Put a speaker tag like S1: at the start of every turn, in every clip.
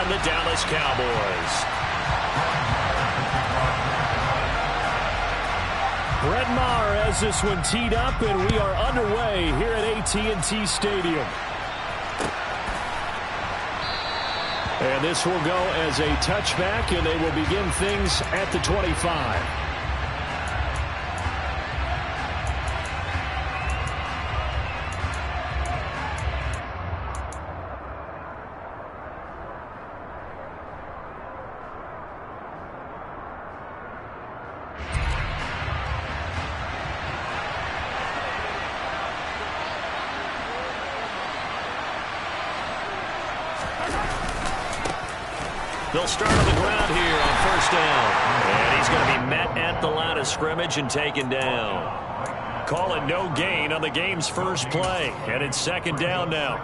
S1: on the Dallas Cowboys. Brett Maher has this one teed up, and we are underway here at AT&T Stadium. And this will go as a touchback, and they will begin things at the 25. They'll start on the ground here on first down. And he's going to be met at the line of scrimmage and taken down. Call it no gain on the game's first play. And it's second down now.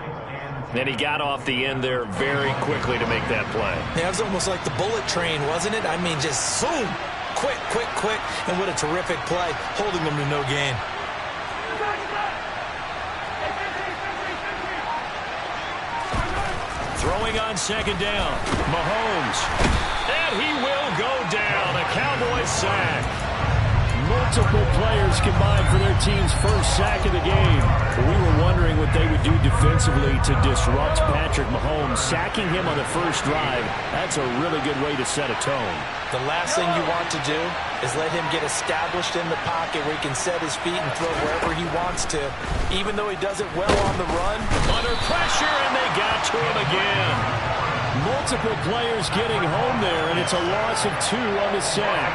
S1: And he got off the end there very quickly to make that play.
S2: Yeah, it was almost like the bullet train, wasn't it? I mean, just zoom. Quick, quick, quick. And what a terrific play, holding them to no gain.
S1: Throwing on second down, Mahomes. And he will go down. A Cowboys sack. Multiple players combined for their team's first sack of the game. We were wondering what they would do defensively to disrupt Patrick Mahomes. Sacking him on the first drive, that's a really good way to set a tone.
S2: The last thing you want to do is let him get established in the pocket where he can set his feet and throw wherever he wants to. Even though he does it well on the run.
S1: Under pressure, and they got to him again. Multiple players getting home there, and it's a loss of 2 on the sack.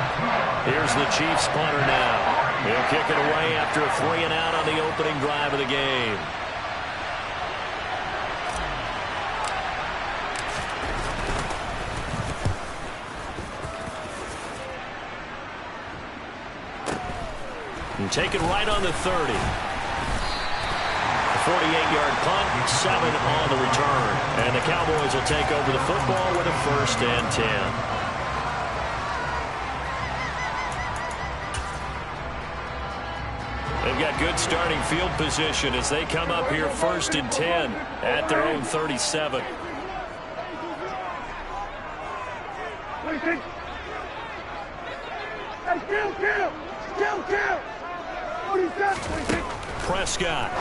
S1: Here's the Chiefs punter now. He'll kick it away after a 3-and-out on the opening drive of the game. And take it right on the 30. 48-yard punt, 7 on the return. And the Cowboys will take over the football with a 1st and 10. They've got good starting field position as they come up here 1st and 10 at their own 37. Prescott.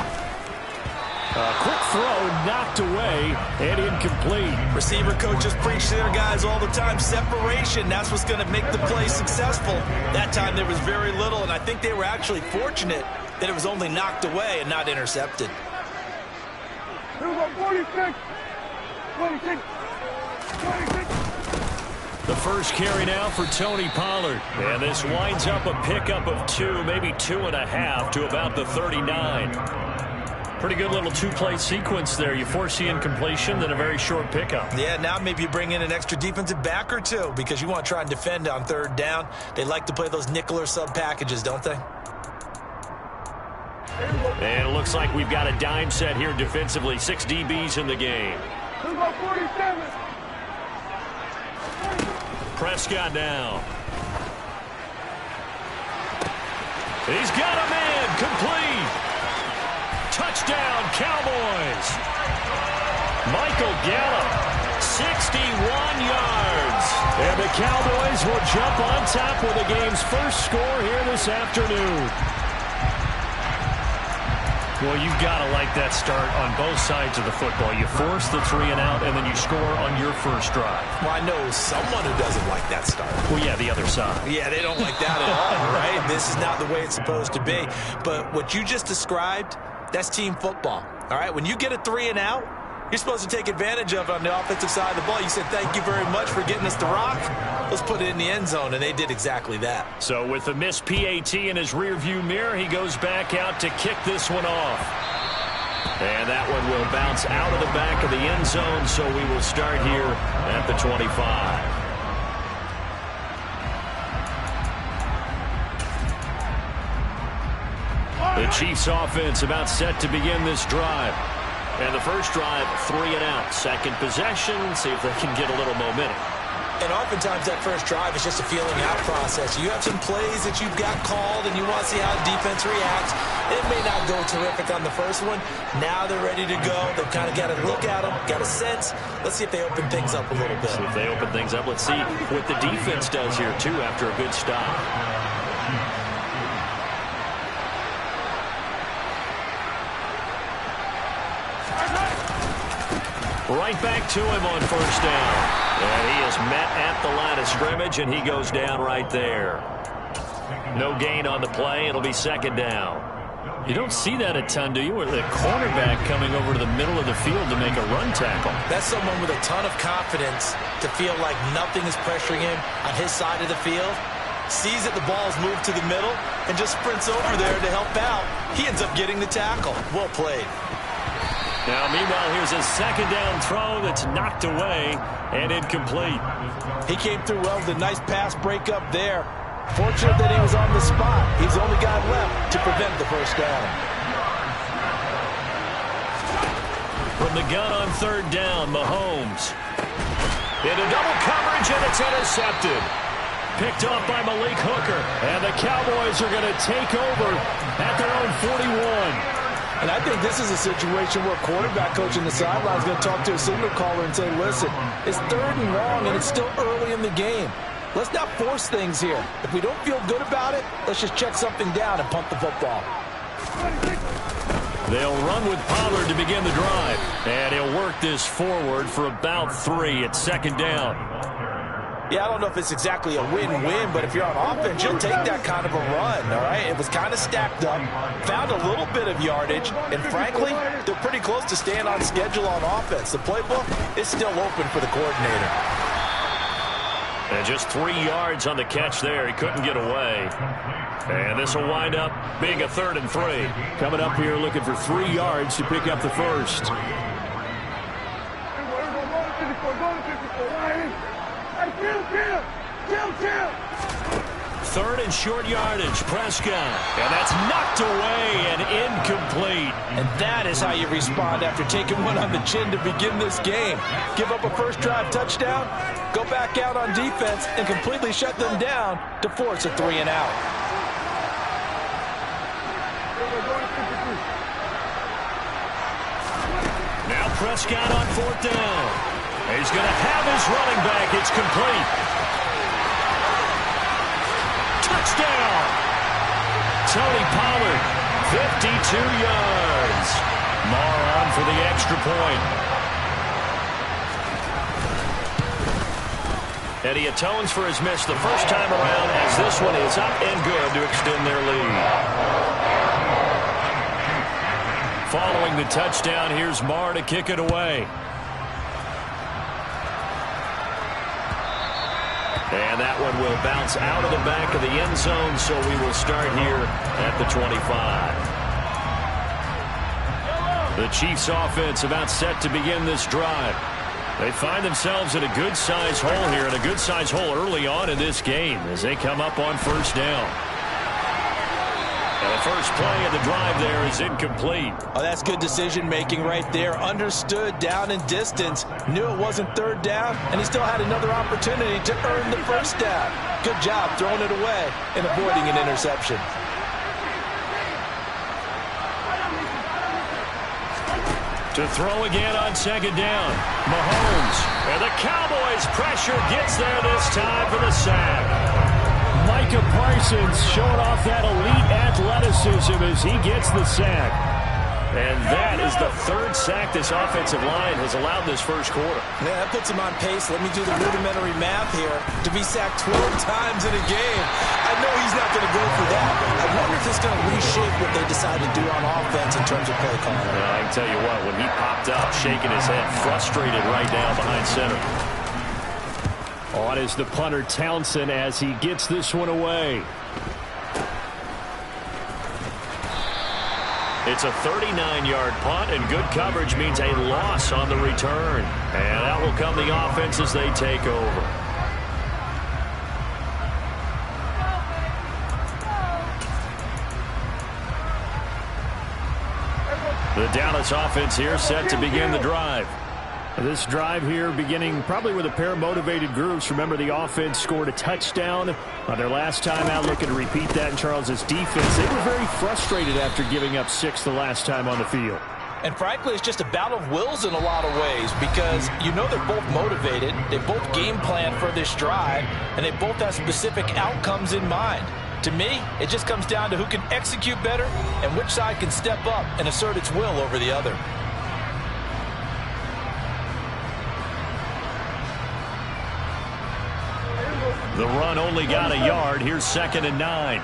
S1: A quick throw knocked away and incomplete.
S2: Receiver coaches preach to their guys all the time. Separation, that's what's going to make the play successful. That time there was very little, and I think they were actually fortunate that it was only knocked away and not intercepted.
S3: 46.
S1: The first carry now for Tony Pollard. And this winds up a pickup of 2, maybe 2.5 to about the 39. Pretty good little 2-play sequence there. You force the incompletion, then a very short pickup.
S2: Yeah, now maybe you bring in an extra defensive back or 2 because you want to try and defend on 3rd down. They like to play those nickel or sub packages, don't they?
S1: And it looks like we've got a dime set here defensively. 6 DBs in the game.
S3: 47.
S1: Prescott now. He's got a man complete. Touchdown, Cowboys. Michael Gallup, 61 yards. And the Cowboys will jump on top with the game's first score here this afternoon. Well, you've got to like that start on both sides of the football. You force the 3-and-out, and then you score on your first drive.
S2: Well, I know someone who doesn't like that start.
S1: Well, yeah, the other side.
S2: Yeah, they don't like that at all, right? This is not the way it's supposed to be. But what you just described, that's team football, all right? When you get a 3-and-out, you're supposed to take advantage of it on the offensive side of the ball. You said, thank you very much for getting us the rock. Let's put it in the end zone, and they did exactly that.
S1: So with the missed PAT in his rearview mirror, he goes back out to kick this one off. And that one will bounce out of the back of the end zone, so we will start here at the 25. The Chiefs offense about set to begin this drive. And the first drive, 3-and-out. Second possession, see if they can get a little momentum.
S2: And oftentimes that first drive is just a feeling out process. You have some plays that you've got called and you want to see how the defense reacts. It may not go terrific on the first one. Now they're ready to go. They've kind of got to look at them, got a sense. Let's see if they open things up a little bit.
S1: See if they open things up. Let's see what the defense does here, too, after a good stop. Right back to him on first down. And he is met at the line of scrimmage, and he goes down right there. No gain on the play. It'll be second down. You don't see that a ton, do you? Where the cornerback coming over to the middle of the field to make a run tackle.
S2: That's someone with a ton of confidence to feel like nothing is pressuring him on his side of the field. Sees that the ball's moved to the middle and just sprints over there to help out. He ends up getting the tackle. Well played.
S1: Now, meanwhile, here's a second down throw that's knocked away and incomplete.
S2: He came through well with a nice pass breakup there. Fortunate that he was on the spot. He's the only guy left to prevent the first down.
S1: From the gun on third down, Mahomes. Into double coverage, and it's intercepted. Picked off by Malik Hooker. And the Cowboys are going to take over at their own 41.
S2: And I think this is a situation where quarterback coach in the sideline is going to talk to a signal caller and say, listen, it's third and long, and it's still early in the game. Let's not force things here. If we don't feel good about it, let's just check something down and punt the football.
S1: They'll run with Pollard to begin the drive. And he'll work this forward for about 3 at second down.
S2: Yeah, I don't know if it's exactly a win-win, but if you're on offense, you'll take that kind of a run, all right? It was kind of stacked up, found a little bit of yardage, and frankly, they're pretty close to staying on schedule on offense. The playbook is still open for the coordinator.
S1: And just 3 yards on the catch there. He couldn't get away. And this will wind up being a 3rd and 3. Coming up here looking for 3 yards to pick up the first. Third and short yardage, Prescott. And that's knocked away and incomplete.
S2: And that is how you respond after taking one on the chin to begin this game. Give up a first drive touchdown, go back out on defense, and completely shut them down to force a 3 and out.
S1: Now Prescott on 4th down. He's going to have his running back. It's complete. Touchdown. Tony Pollard, 52 yards. Marr on for the extra point. And he atones for his miss the first time around as this one is up and good to extend their lead. Following the touchdown, here's Marr to kick it away. And that one will bounce out of the back of the end zone, so we will start here at the 25. The Chiefs offense about set to begin this drive. They find themselves in a good-sized hole here, and a good-sized hole early on in this game as they come up on first down. And the first play of the drive there is incomplete.
S2: Oh, that's good decision-making right there. Understood down and distance. Knew it wasn't third down, and he still had another opportunity to earn the first down. Good job throwing it away and avoiding an interception.
S1: To throw again on second down. Mahomes. And the Cowboys' pressure gets there this time for the sack. Micah Parsons showing off that elite athleticism as he gets the sack. And that is the 3rd sack this offensive line has allowed this first quarter.
S2: Yeah, that puts him on pace. Let me do the rudimentary math here. To be sacked 12 times in a game. I know he's not going to go for that. I wonder if this is going to reshape what they decide to do on offense in terms of play calling.
S1: Well, I can tell you what, when he popped up, shaking his head, frustrated right now behind center. On is the punter Townsend as he gets this one away. It's a 39-yard punt, and good coverage means a loss on the return. And that will come the offense as they take over. The Dallas offense here set to begin the drive. This drive here beginning probably with a pair of motivated groups. Remember, the offense scored a touchdown on their last time out, looking to repeat that in Charles's defense. They were very frustrated after giving up 6 the last time on the field.
S2: And frankly, it's just a battle of wills in a lot of ways because you know they're both motivated. They both game plan for this drive, and they both have specific outcomes in mind. To me, it just comes down to who can execute better and which side can step up and assert its will over the other.
S1: The run only got a yard. Here's 2nd and 9.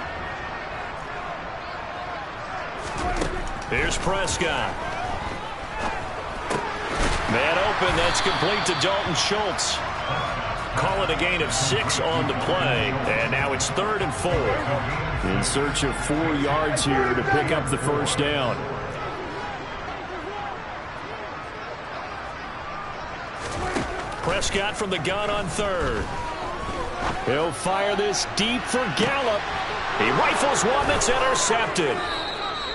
S1: Here's Prescott. Man open. That's complete to Dalton Schultz. Call it a gain of 6 on the play. And now it's 3rd and 4. In search of 4 yards here to pick up the first down. Prescott from the gun on 3rd. He'll fire this deep for Gallup. He rifles one that's intercepted.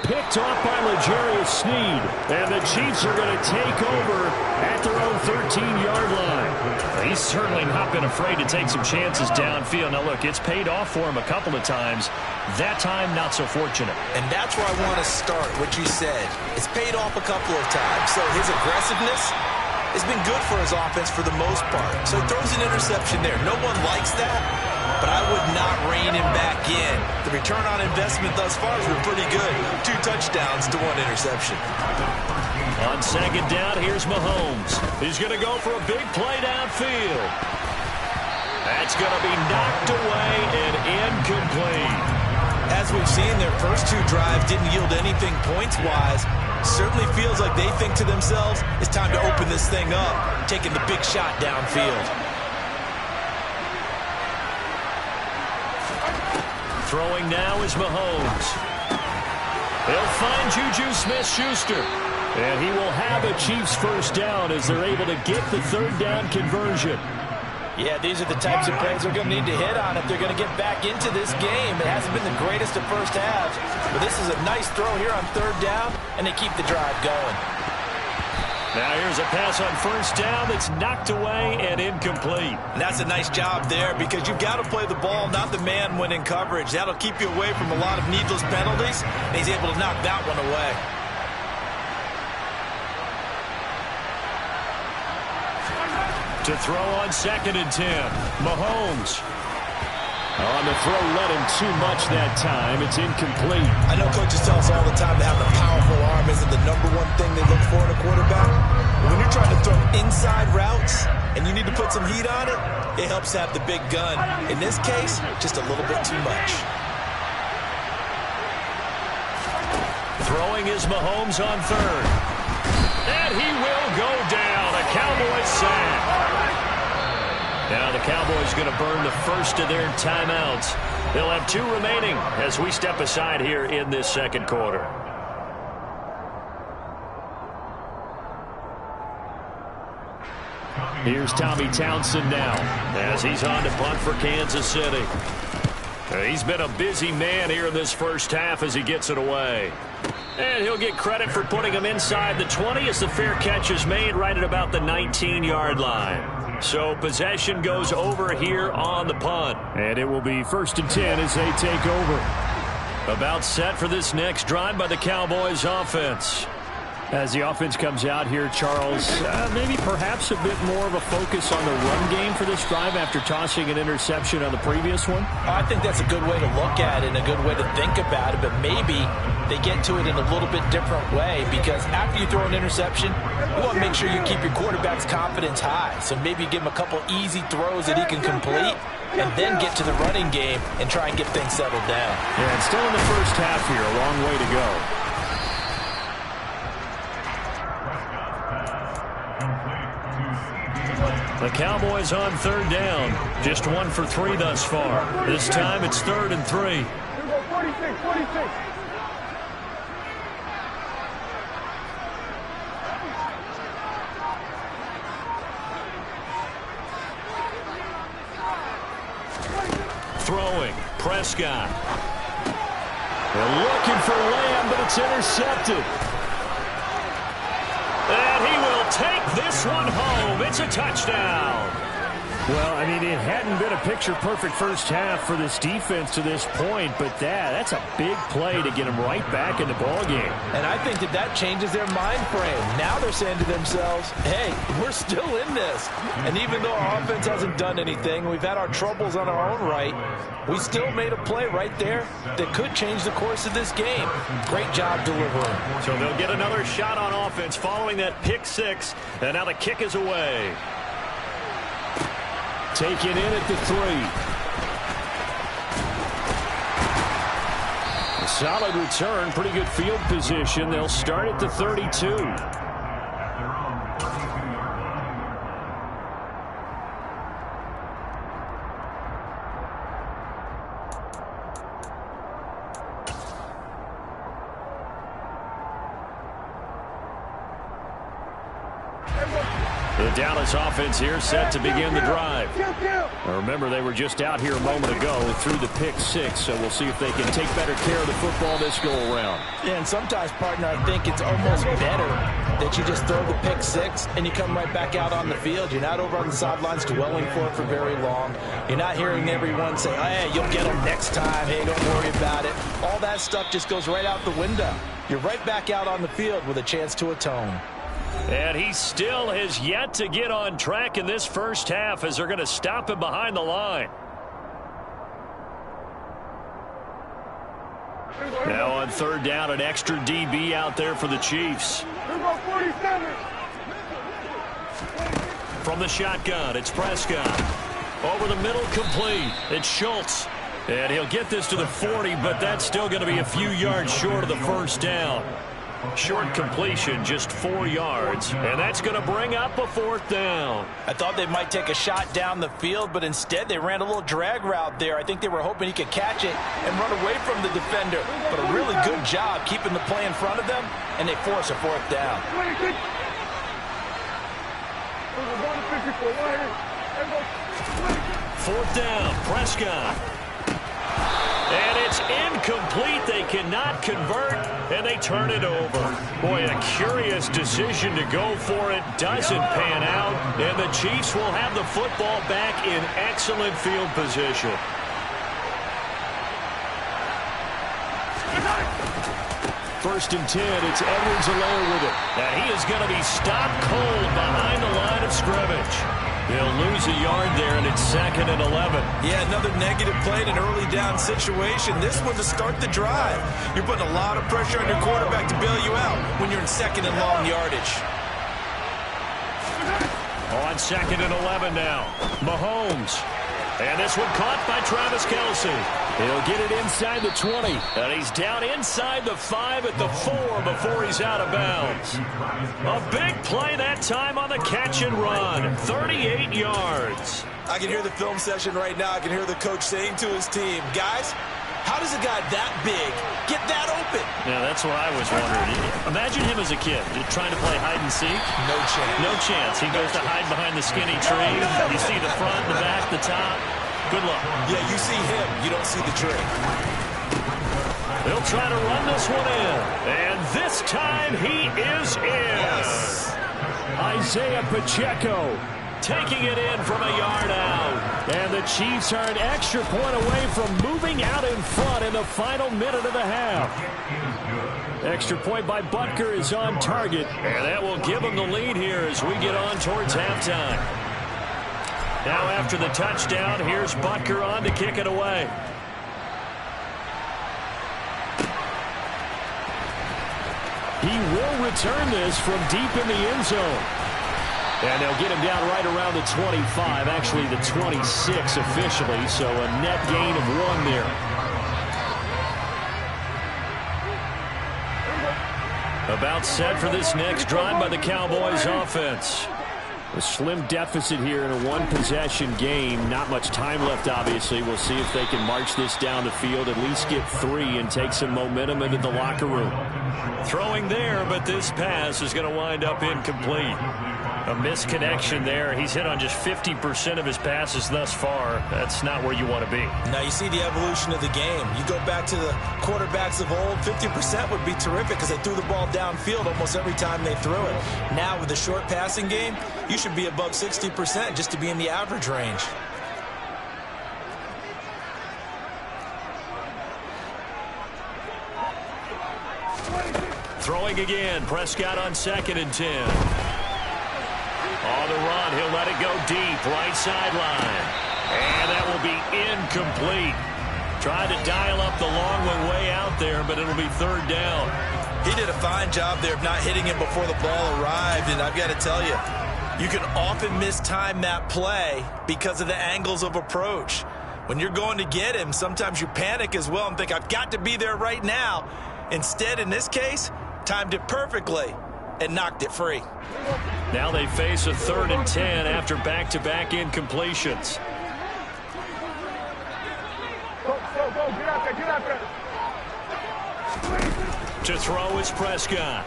S1: Picked off by L'Jarius Sneed. And the Chiefs are going to take over at their own 13-yard line. He's certainly not been afraid to take some chances downfield. Now, look, it's paid off for him a couple of times. That time, not so fortunate.
S2: And that's where I want to start, what you said. It's paid off a couple of times. So his aggressiveness has been good for his offense for the most part. So he throws an interception there. No one likes that, but I would not rein him back in. The return on investment thus far has been pretty good. 2 touchdowns to 1 interception.
S1: On 2nd down, here's Mahomes. He's going to go for a big play downfield. That's going to be knocked away and incomplete.
S2: As we've seen, their first 2 drives didn't yield anything points-wise. Certainly feels like they think to themselves, it's time to open this thing up, taking the big shot downfield.
S1: Throwing now is Mahomes. He'll find Juju Smith-Schuster. And he will have a Chiefs first down as they're able to get the 3rd down conversion.
S2: Yeah, these are the types of plays they're going to need to hit on if they're going to get back into this game. It hasn't been the greatest of first halves, but this is a nice throw here on 3rd down, and they keep the drive going.
S1: Now here's a pass on 1st down that's knocked away and incomplete.
S2: And that's a nice job there because you've got to play the ball, not the man when in coverage. That'll keep you away from a lot of needless penalties, and he's able to knock that one away.
S1: To throw on 2nd and 10. Mahomes. On the throw, let him too much that time. It's incomplete.
S2: I know coaches tell us all the time that having a powerful arm isn't the #1 thing they look for in a quarterback. But when you're trying to throw inside routes and you need to put some heat on it, it helps have the big gun. In this case, just a little bit too much.
S1: Throwing is Mahomes on 3rd. And he will go down. A Cowboys sack. Now the Cowboys going to burn the first of their timeouts. They'll have 2 remaining as we step aside here in this 2nd quarter. Here's Tommy Townsend now as he's on to punt for Kansas City. He's been a busy man here in this first half as he gets it away. And he'll get credit for putting him inside the 20 as the fair catch is made right at about the 19-yard line. So possession goes over here on the punt. And it will be 1st and 10 as they take over. About set for this next drive by the Cowboys offense. As the offense comes out here, Charles, maybe perhaps a bit more of a focus on the run game for this drive after tossing an interception on the previous one?
S2: I think that's a good way to look at it and a good way to think about it, but maybe they get to it in a little bit different way because after you throw an interception, you want to make sure you keep your quarterback's confidence high. So maybe give him a couple easy throws that he can complete and then get to the running game and try and get things settled down.
S1: Yeah, and still in the first half here, a long way to go. The Cowboys on 3rd down. Just 1 for 3 thus far. This time it's 3rd and 3.
S3: 46.
S1: Throwing. Prescott. They're looking for Lamb, but it's intercepted. And he will take this this one home. It's a touchdown. Well, I mean, it hadn't been a picture-perfect first half for this defense to this point, but that's a big play to get them right back in the ballgame.
S2: And I think that changes their mind frame. Now they're saying to themselves, hey, we're still in this. And even though our offense hasn't done anything, we've had our troubles on our own right, we still made a play right there that could change the course of this game. Great job delivering.
S1: So they'll get another shot on offense following that pick six, and now the kick is away. Taken in at the 3. A solid return, pretty good field position. They'll start at the 32. The Dallas offense here set to begin the drive. Now remember, they were just out here a moment ago and threw the pick six, so we'll see if they can take better care of the football this go-around.
S2: Yeah, and sometimes, partner, I think it's almost better that you just throw the pick six and you come right back out on the field. You're not over on the sidelines dwelling for it for very long. You're not hearing everyone say, hey, you'll get them next time. Hey, don't worry about it. All that stuff just goes right out the window. You're right back out on the field with a chance to atone.
S1: And he still has yet to get on track in this first half as they're going to stop him behind the line. Now on third down, an extra DB out there for the Chiefs. From the shotgun, it's Prescott. Over the middle, complete. It's Schultz. And he'll get this to the 40, but that's still going to be a few yards short of the first down. Short completion, just 4 yards, and that's going to bring up a fourth down.
S2: I thought they might take a shot down the field, but instead they ran a little drag route there. I think they were hoping he could catch it and run away from the defender, but a really good job keeping the play in front of them, and they force a fourth down.
S1: Fourth down, Prescott. And it's incomplete. They cannot convert, and they turn it over. Boy, a curious decision to go for it. Doesn't pan out, and the Chiefs will have the football back in excellent field position. First and 10, it's Edwards-Helaire with it. Now he is going to be stopped cold behind the line of scrimmage. They'll lose a yard there, and it's 2nd and 11.
S2: Yeah, another negative play in an early down situation. This one to start the drive. You're putting a lot of pressure on your quarterback to bail you out when you're in 2nd and long yardage.
S1: On 2nd and 11 now, Mahomes. And this one caught by Travis Kelce. He'll get it inside the 20. And he's down inside the 5 at the 4 before he's out of bounds. A big play that time on the catch and run. 38 yards.
S2: I can hear the film session right now. I can hear the coach saying to his team, guys, how does a guy that big get that open?
S1: Yeah, that's what I was wondering. Imagine him as a kid trying to play hide and seek.
S2: No chance.
S1: No chance. He goes to hide behind the skinny tree. You see the front, the back, the top. Good luck.
S2: Yeah, you see him. You don't see the tree.
S1: They'll try to run this one in. And this time he is in. Yes. Isaiah Pacheco taking it in from a yard out. And the Chiefs are an extra point away from moving out in front in the final minute of the half. Extra point by Butker is on target. And that will give them the lead here as we get on towards halftime. Now after the touchdown, here's Butker on to kick it away. He will return this from deep in the end zone. And they'll get him down right around the 25, actually the 26 officially, so a net gain of 1 there. About set for this next drive by the Cowboys offense. A slim deficit here in a one-possession game. Not much time left, obviously. We'll see if they can march this down the field, at least get 3 and take some momentum into the locker room. Throwing there, but this pass is going to wind up incomplete. A misconnection there. He's hit on just 50% of his passes thus far. That's not where you want to be.
S2: Now you see the evolution of the game. You go back to the quarterbacks of old, 50% would be terrific because they threw the ball downfield almost every time they threw it. Now with the short passing game, you should be above 60% just to be in the average range.
S1: Throwing again. Prescott on 2nd and 10. On the run, he'll let it go deep, right sideline. And that will be incomplete. Tried to dial up the long one way out there, but it'll be 3rd down.
S2: He did a fine job there of not hitting him before the ball arrived, and I've got to tell you, you can often mistime that play because of the angles of approach. When you're going to get him, sometimes you panic as well and think, I've got to be there right now. Instead, in this case, timed it perfectly and knocked it free.
S1: Now they face a 3rd and 10 after back-to-back incompletions.
S3: Go, get out there.
S1: To throw is Prescott.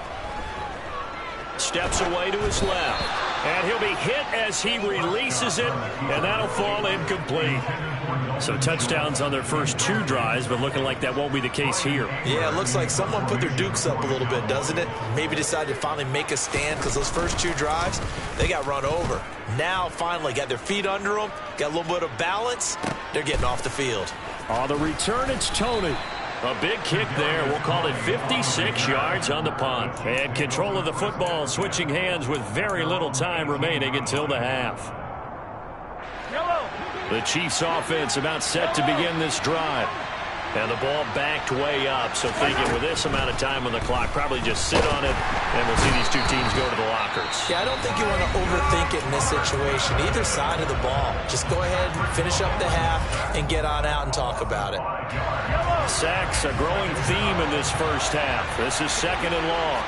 S1: Steps away to his left. And he'll be hit as he releases it, and that'll fall incomplete. So touchdowns on their first 2 drives, but looking like that won't be the case here.
S2: Yeah, it looks like someone put their dukes up a little bit, doesn't it? Maybe decided to finally make a stand because those first 2 drives, they got run over. Now finally got their feet under them, got a little bit of balance. They're getting off the field.
S1: On the return, it's Tony. A big kick there. We'll call it 56 yards on the punt. And control of the football switching hands with very little time remaining until the half. The Chiefs offense about set to begin this drive. And the ball backed way up. So thinking with this amount of time on the clock, probably just sit on it, and we'll see these 2 teams go to the lockers.
S2: Yeah, I don't think you want to overthink it in this situation. Either side of the ball. Just go ahead and finish up the half and get on out and talk about it.
S1: Sacks, a growing theme in this first half. This is 2nd and long.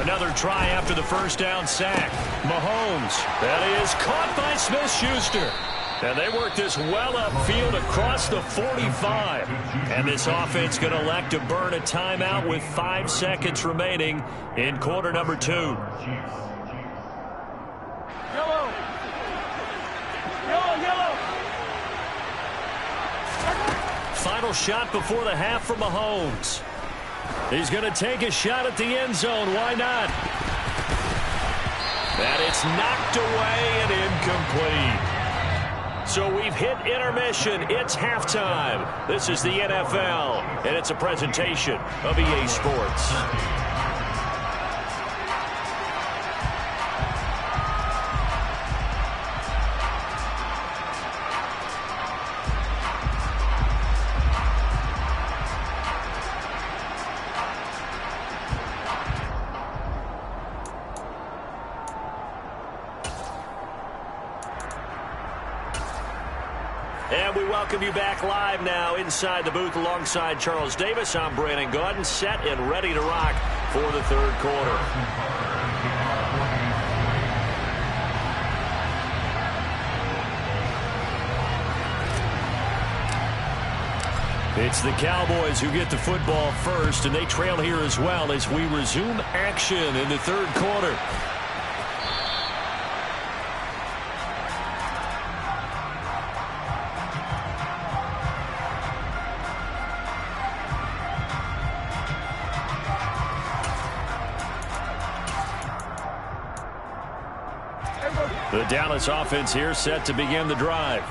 S1: Another try after the first down sack. Mahomes. That is caught by Smith-Schuster. And they work this well upfield across the 45. And this offense going to elect to burn a timeout with 5 seconds remaining in quarter number 2.
S3: Yellow.
S1: Final shot before the half for Mahomes. He's going to take a shot at the end zone. Why not? And it's knocked away and incomplete. So we've hit intermission. It's halftime. This is the NFL, and it's a presentation of EA Sports. And we welcome you back live now inside the booth alongside Charles Davis. I'm Brandon Gaudin, set and ready to rock for the 3rd quarter. It's the Cowboys who get the football first, and they trail here as well as we resume action in the 3rd quarter. The Dallas offense here set to begin the drive.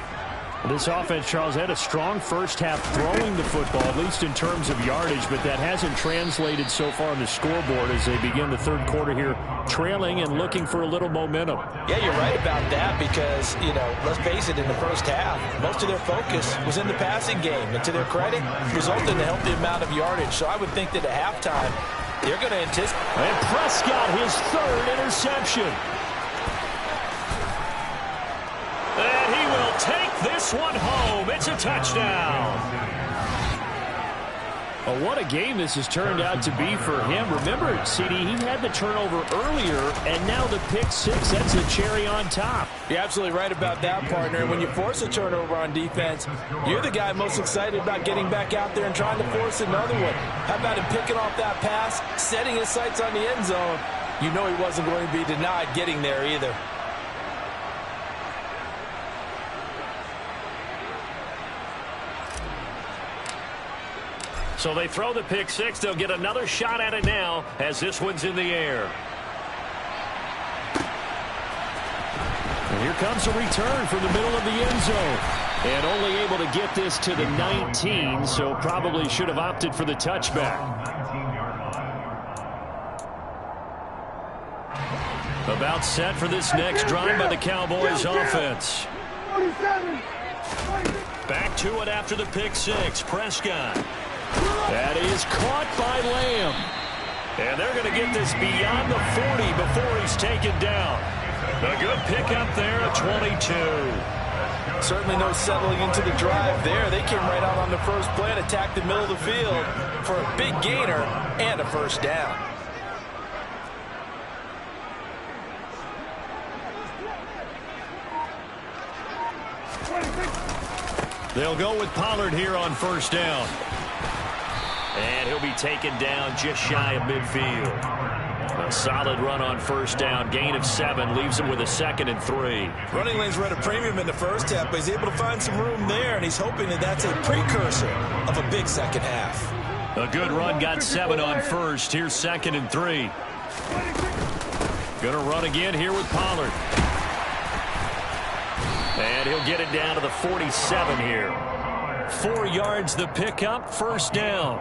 S1: This offense, Charles, had a strong first half throwing the football, at least in terms of yardage, but that hasn't translated so far on the scoreboard as they begin the 3rd quarter here, trailing and looking for a little momentum.
S2: Yeah, you're right about that because, let's face it, in the first half, most of their focus was in the passing game. And to their credit, resulted in a healthy amount of yardage. So I would think that at halftime, they're going to anticipate.
S1: And Prescott, his 3rd interception. And he will take this one home. It's a touchdown. Well, what a game this has turned out to be for him. Remember, CD, he had the turnover earlier, and now the pick six, that's the cherry on top.
S2: You're absolutely right about that, partner. When you force a turnover on defense, you're the guy most excited about getting back out there and trying to force another one. How about him picking off that pass, setting his sights on the end zone? You know he wasn't going to be denied getting there either.
S1: So they throw the pick six. They'll get another shot at it now as this one's in the air. And here comes a return from the middle of the end zone. And only able to get this to the 19, so probably should have opted for the touchback. About set for this next drive by the Cowboys offense. Back to it after the pick six. Prescott. That is caught by Lamb. And they're going to get this beyond the 40 before he's taken down. A good pickup there at 22.
S2: Certainly no settling into the drive there. They came right out on the first play and attacked the middle of the field for a big gainer and a first down.
S1: They'll go with Pollard here on first down. And he'll be taken down just shy of midfield. A solid run on first down. Gain of 7 leaves him with a 2nd and 3.
S2: Running lanes were at a premium in the first half, but he's able to find some room there, and he's hoping that that's a precursor of a big second half.
S1: A good run, got 7 on first. Here's 2nd and 3. Gonna run again here with Pollard. And he'll get it down to the 47 here. 4 yards the pickup, first down.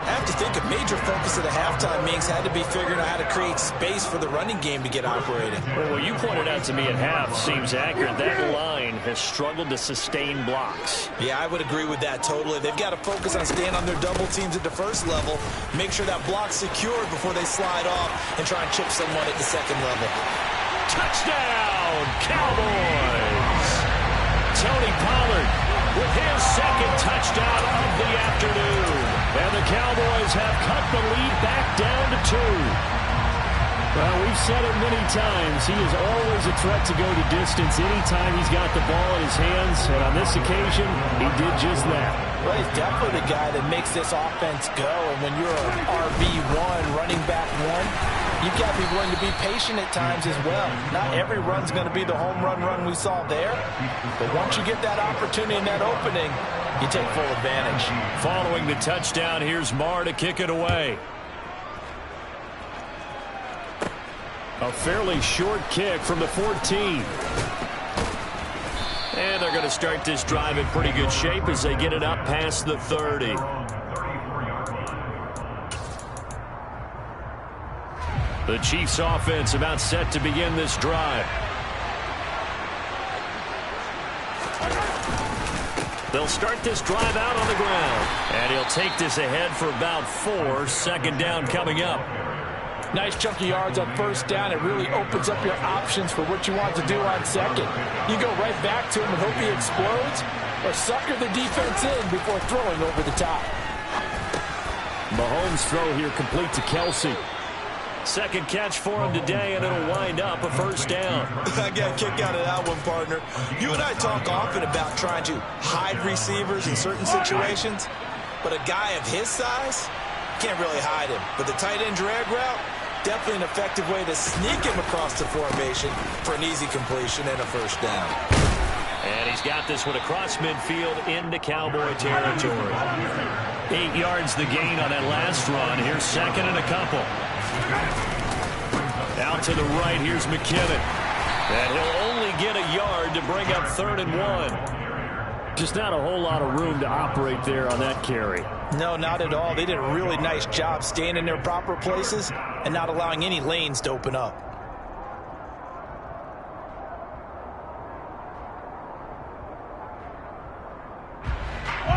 S2: I have to think a major focus of the halftime Minks had to be figuring out how to create space for the running game to get operating.
S1: Well, what you pointed out to me at half seems accurate. That line has struggled to sustain blocks.
S2: Yeah, I would agree with that totally. They've got to focus on staying on their double teams at the first level, make sure that block's secured before they slide off and try and chip someone at the second level.
S1: Touchdown, Cowboys! Tony Pollard with his 2nd touchdown of the afternoon. And the Cowboys have cut the lead back down to 2. Well, we've said it many times. He is always a threat to go the distance anytime he's got the ball in his hands. And on this occasion, he did just that.
S2: Well, he's definitely the guy that makes this offense go. And when you're an RB1, running back 1, you've got to be willing to be patient at times as well. Not every run's going to be the home run we saw there. But once you get that opportunity and that opening, you take full advantage.
S1: Following the touchdown, here's Marr to kick it away. A fairly short kick from the 14. And they're going to start this drive in pretty good shape as they get it up past the 30. The Chiefs offense about set to begin this drive. They'll start this drive out on the ground. And he'll take this ahead for about 4. 2nd down coming up.
S2: Nice chunky yards on first down. It really opens up your options for what you want to do on second. You go right back to him and hope he explodes, or sucker the defense in before throwing over the top.
S1: Mahomes' throw here complete to Kelsey. 2nd catch for him today, and it'll wind up a first down.
S2: I got a kick out of that one, partner. You and I talk often about trying to hide receivers in certain situations, but a guy of his size can't really hide him. But the tight end drag route, definitely an effective way to sneak him across the formation for an easy completion and a first down.
S1: And he's got this one across midfield into Cowboy territory. 8 yards the gain on that last run. Here's 2nd and a couple. Out to the right, here's McKinnon. And he'll only get a yard to bring up 3rd and 1. Just not a whole lot of room to operate there on that carry.
S2: No, not at all. They did a really nice job staying in their proper places and not allowing any lanes to open up.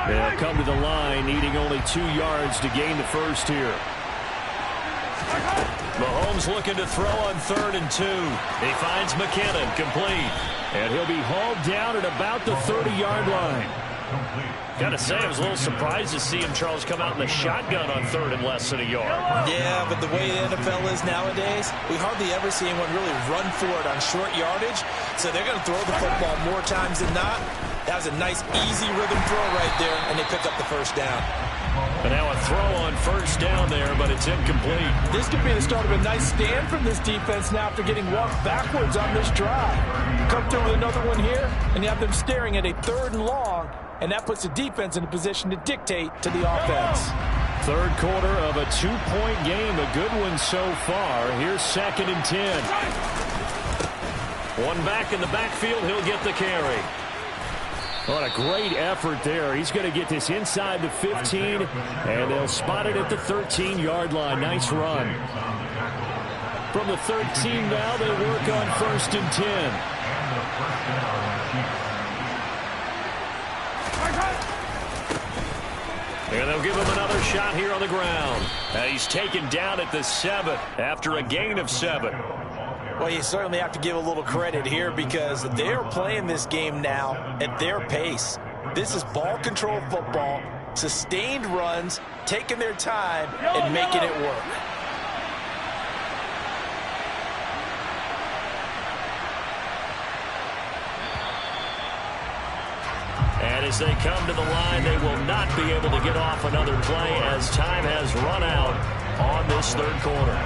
S1: They'll come to the line, needing only 2 yards to gain the first here. Mahomes looking to throw on 3rd and 2. He finds McKinnon complete. And he'll be hauled down at about the 30-yard line. Gotta say, I was a little surprised to see him, Charles, come out in the shotgun on 3rd and less than a yard.
S2: Yeah, but the way the NFL is nowadays, we hardly ever see anyone really run for it on short yardage. So they're going to throw the football more times than not. That was a nice, easy rhythm throw right there, and they pick up the first down.
S1: And now a throw on 1st down there, but it's incomplete.
S2: This could be the start of a nice stand from this defense now after getting walked backwards on this drive. Come through with another one here, and you have them staring at a 3rd and long, and that puts the defense in a position to dictate to the offense.
S1: 3rd quarter of a 2-point game, a good one so far. Here's 2nd and 10. One back in the backfield, he'll get the carry. What a great effort there. He's going to get this inside the 15, and they'll spot it at the 13-yard line. Nice run. From the 13 now, they work on 1st and 10. And they'll give him another shot here on the ground. He's taken down at the 7 after a gain of 7.
S2: Well, you certainly have to give a little credit here because they're playing this game now at their pace. This is ball control football, sustained runs, taking their time, and making it work.
S1: And as they come to the line, they will not be able to get off another play as time has run out on this 3rd quarter.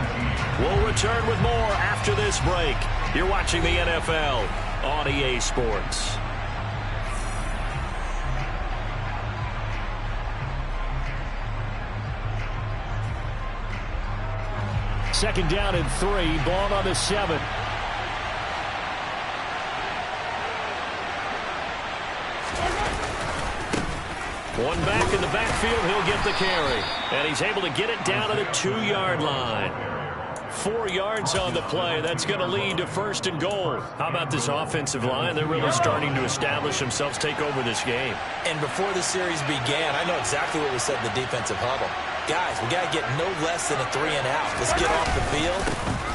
S1: We'll return with more after this break. You're watching the NFL on EA Sports. Second down and 3, ball on the 7. One back in the backfield, he'll get the carry. And he's able to get it down to the 2-yard line. 4 yards on the play. That's going to lead to 1st and goal. How about this offensive line? They're really starting to establish themselves, take over this game.
S2: And before the series began, I know exactly what we said in the defensive huddle. Guys, we got to get no less than a 3 and out. Let's get off the field.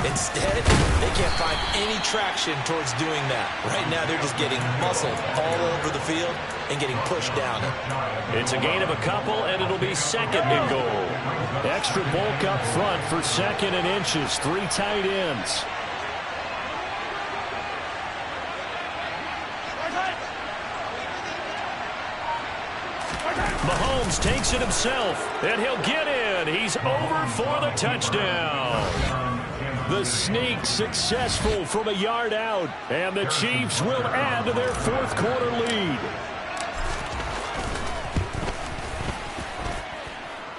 S2: Instead, they can't find any traction towards doing that. Right now, they're just getting muscled all over the field and getting pushed down it.
S1: It's a gain of a couple, and it'll be 2nd and goal. Extra bulk up front for 2nd and inches. 3 tight ends. Mahomes takes it himself, and he'll get in. He's over for the touchdown. The sneak successful from a yard out, and the Chiefs will add to their 4th quarter lead.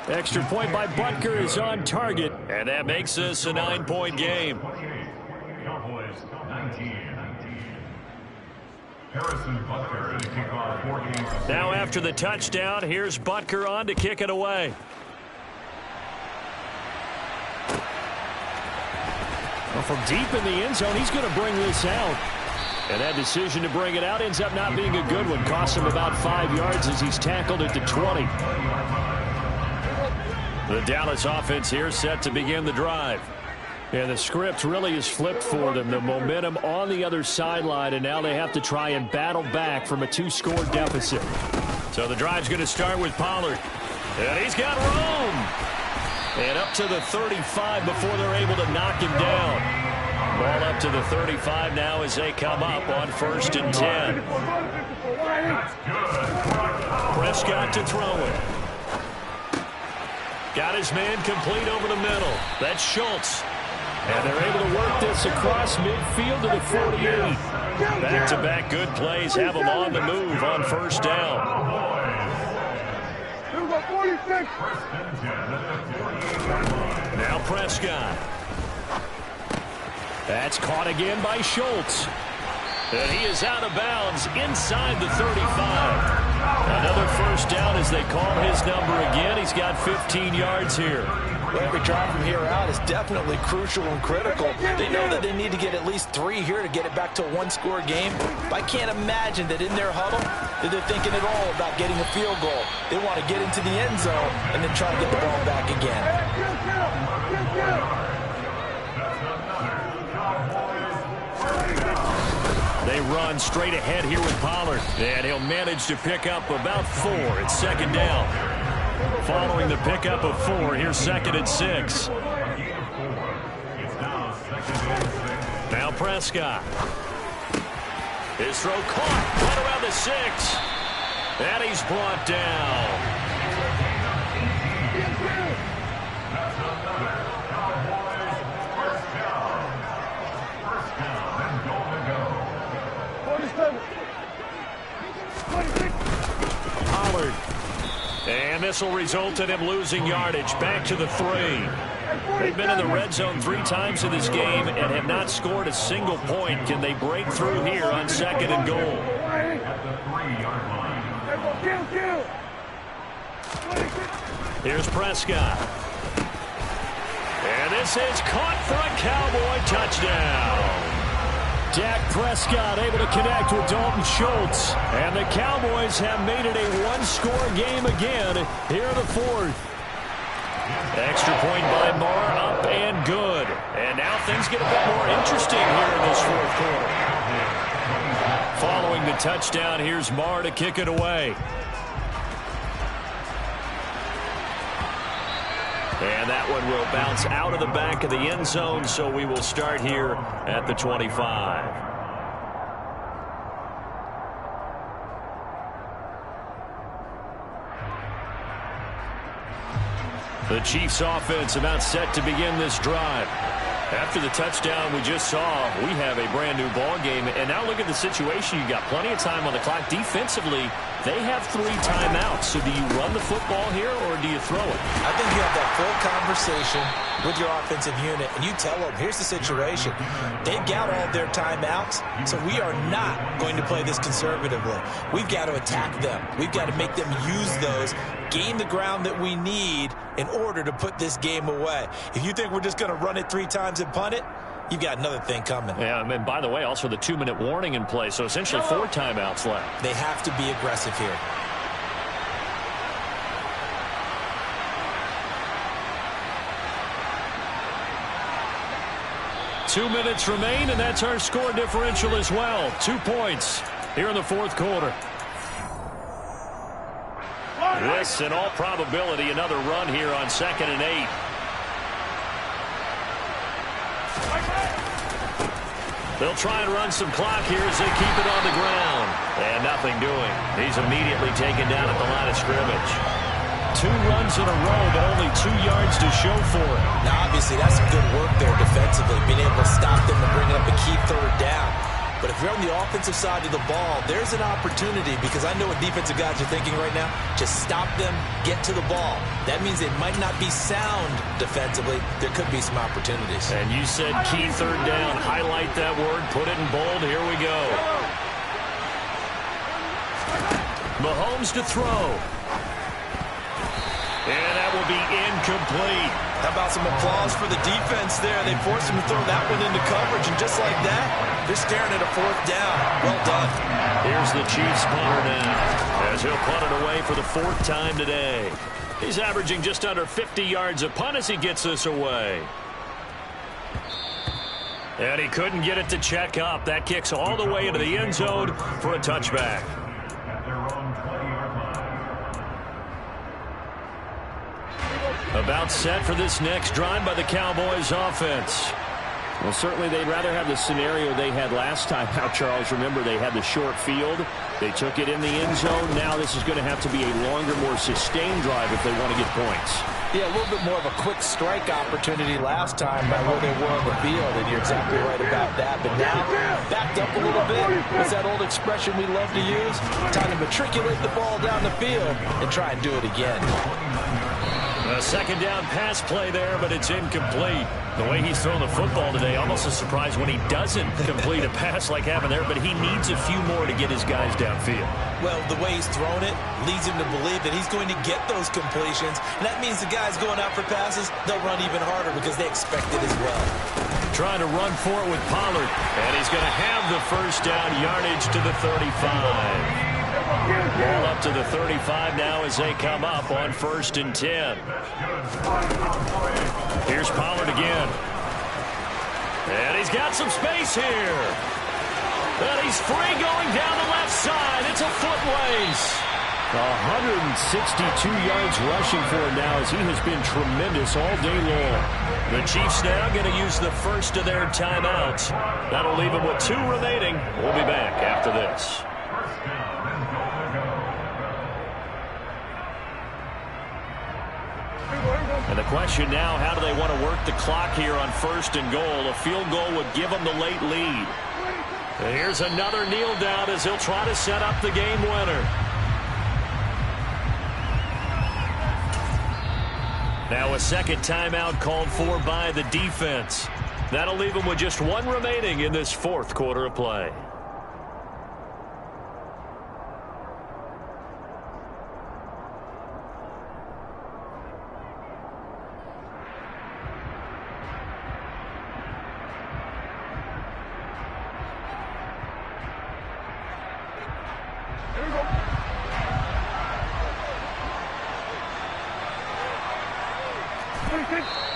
S1: Extra point by Butker is on target, and that makes this a 9-point game. Now after the touchdown, here's Butker on to kick it away. Well, from deep in the end zone, he's going to bring this out. And that decision to bring it out ends up not being a good one. Costs him about 5 yards as he's tackled at the 20. The Dallas offense here set to begin the drive. And the script really is flipped for them. The momentum on the other sideline, and now they have to try and battle back from a 2-score deficit. So the drive's going to start with Pollard. And he's got room. And up to the 35 before they're able to knock him down. Ball up to the 35 now as they come up on 1st and 10. Prescott to throw it. Got his man complete over the middle. That's Schultz. And they're able to work this across midfield to the 48. Back-to-back good plays have them on the move on 1st down. Now Prescott. That's caught again by Schultz. And he is out of bounds inside the 35. Another 1st down as they call his number again. He's got 15 yards here.
S2: Well, every drive from here out is definitely crucial and critical. They know that they need to get at least 3 here to get it back to a 1-score game. But I can't imagine that in their huddle that they're thinking at all about getting a field goal. They want to get into the end zone and then try to get the ball back again.
S1: They run straight ahead here with Pollard. And he'll manage to pick up about 4. It's second down. Following the pickup of 4, here's 2nd and 6. Now Prescott. His throw caught right around the 6. And he's brought down. Pollard. And this will result in him losing yardage. Back to the 3. They've been in the red zone 3 times in this game and have not scored a single point. Can they break through here on 2nd and goal? Here's Prescott. And this is caught for a Cowboy touchdown. Dak Prescott able to connect with Dalton Schultz. And the Cowboys have made it a 1-score game again here in the 4th. Extra point by Marr, up and good. And now things get a bit more interesting here in this 4th quarter. Following the touchdown, here's Marr to kick it away. And that one will bounce out of the back of the end zone, so we will start here at the 25. The Chiefs offense about set to begin this drive. After the touchdown we just saw, we have a brand new ball game. And now look at the situation. You got plenty of time on the clock. Defensively, they have 3 timeouts. So do you run the football here or do you throw it?
S2: I think you have that full conversation with your offensive unit, and you tell them, here's the situation. They've got all their timeouts, so we are not going to play this conservatively. We've got to attack them. We've got to make them use those, gain the ground that we need in order to put this game away. If you think we're just going to run it 3 times and punt it, you've got another thing coming.
S1: Yeah, and by the way, also the 2-minute warning in play, so essentially 4 timeouts left.
S2: They have to be aggressive here.
S1: Two minutes remain, and that's our score differential as well. 2 points here in the 4th quarter. This, in all probability, another run here on 2nd and 8. They'll try and run some clock here as they keep it on the ground. And nothing doing. He's immediately taken down at the line of scrimmage. 2 runs in a row, but only 2 yards to show for it.
S2: Now, obviously, that's some good work there defensively, being able to stop them and bring up a key 3rd down. But if you're on the offensive side of the ball, there's an opportunity, because I know what defensive guys are thinking right now. Just stop them, get to the ball. That means it might not be sound defensively. There could be some opportunities.
S1: And you said key 3rd down. Highlight that word. Put it in bold. Here we go. Mahomes to throw. And that will be incomplete.
S2: How about some applause for the defense there? They forced him to throw that one into coverage, and just like that, they're staring at a 4th down. Well done.
S1: Here's the Chiefs punter now, as he'll punt it away for the 4th time today. He's averaging just under 50 yards a punt as he gets this away. And he couldn't get it to check up. That kicks all the way into the end zone for a touchback. About set for this next drive by the Cowboys offense.
S4: Well, certainly they'd rather have the scenario they had last time out, Charles. Remember, they had the short field. They took it in the end zone. Now this is going to have to be a longer, more sustained drive if they want to get points.
S2: Yeah, a little bit more of a quick strike opportunity last time by where they were on the field, and you're exactly right about that. But now, backed up a little bit. What's that old expression we love to use? Time to matriculate the ball down the field and try and do it again.
S1: A 2nd down pass play there, but it's incomplete. The way he's thrown the football today, almost a surprise when he doesn't complete a pass like having there, but he needs a few more to get his guys downfield.
S2: Well, the way he's thrown it leads him to believe that he's going to get those completions, and that means the guys going out for passes, they'll run even harder because they expect it as well.
S1: Trying to run for it with Pollard, and he's going to have the 1st down, yardage to the 35. Ball up to the 35 now as they come up on 1st and 10. Here's Pollard again. And he's got some space here. And he's free going down the left side. It's a foot race. 162 yards rushing for him now as he has been tremendous all day long. The Chiefs now going to use the first of their timeouts. That'll leave them with 2 remaining. We'll be back after this. And the question now, how do they want to work the clock here on 1st and goal? A field goal would give them the late lead. And here's another kneel down as he'll try to set up the game winner. Now a second timeout called for by the defense. That'll leave them with just 1 remaining in this 4th quarter of play.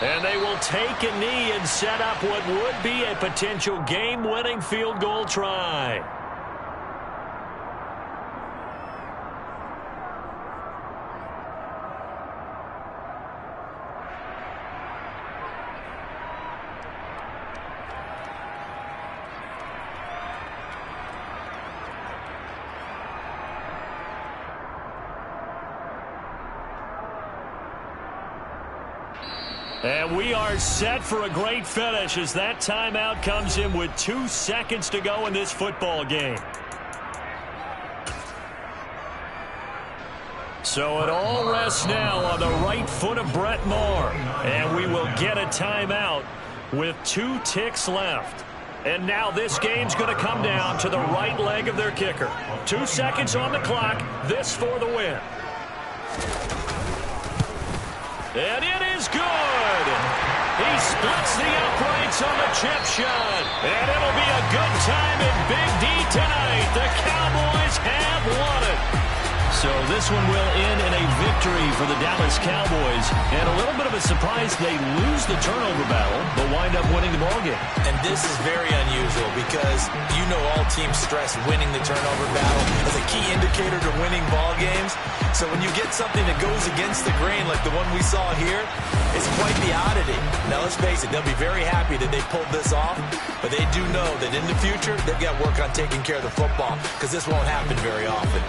S1: And they will take a knee and set up what would be a potential game-winning field goal try. And we are set for a great finish as that timeout comes in with 2 seconds to go in this football game. So it all rests now on the right foot of Brett Maher. And we will get a timeout with 2 ticks left. And now this game's going to come down to the right leg of their kicker. 2 seconds on the clock. This for the win. And it is good. He splits the uprights on the chip shot. And it'll be a good time in Big D tonight. The Cowboys have won it. So this one will end in a victory for the Dallas Cowboys. And a little bit of a surprise, they lose the turnover battle, but wind up winning the ballgame.
S2: And this is very unusual because you know all teams stress winning the turnover battle as a key indicator to winning ball games. So when you get something that goes against the grain like the one we saw here, it's quite the oddity. Now let's face it, they'll be very happy that they pulled this off, but they do know that in the future they've got work on taking care of the football because this won't happen very often.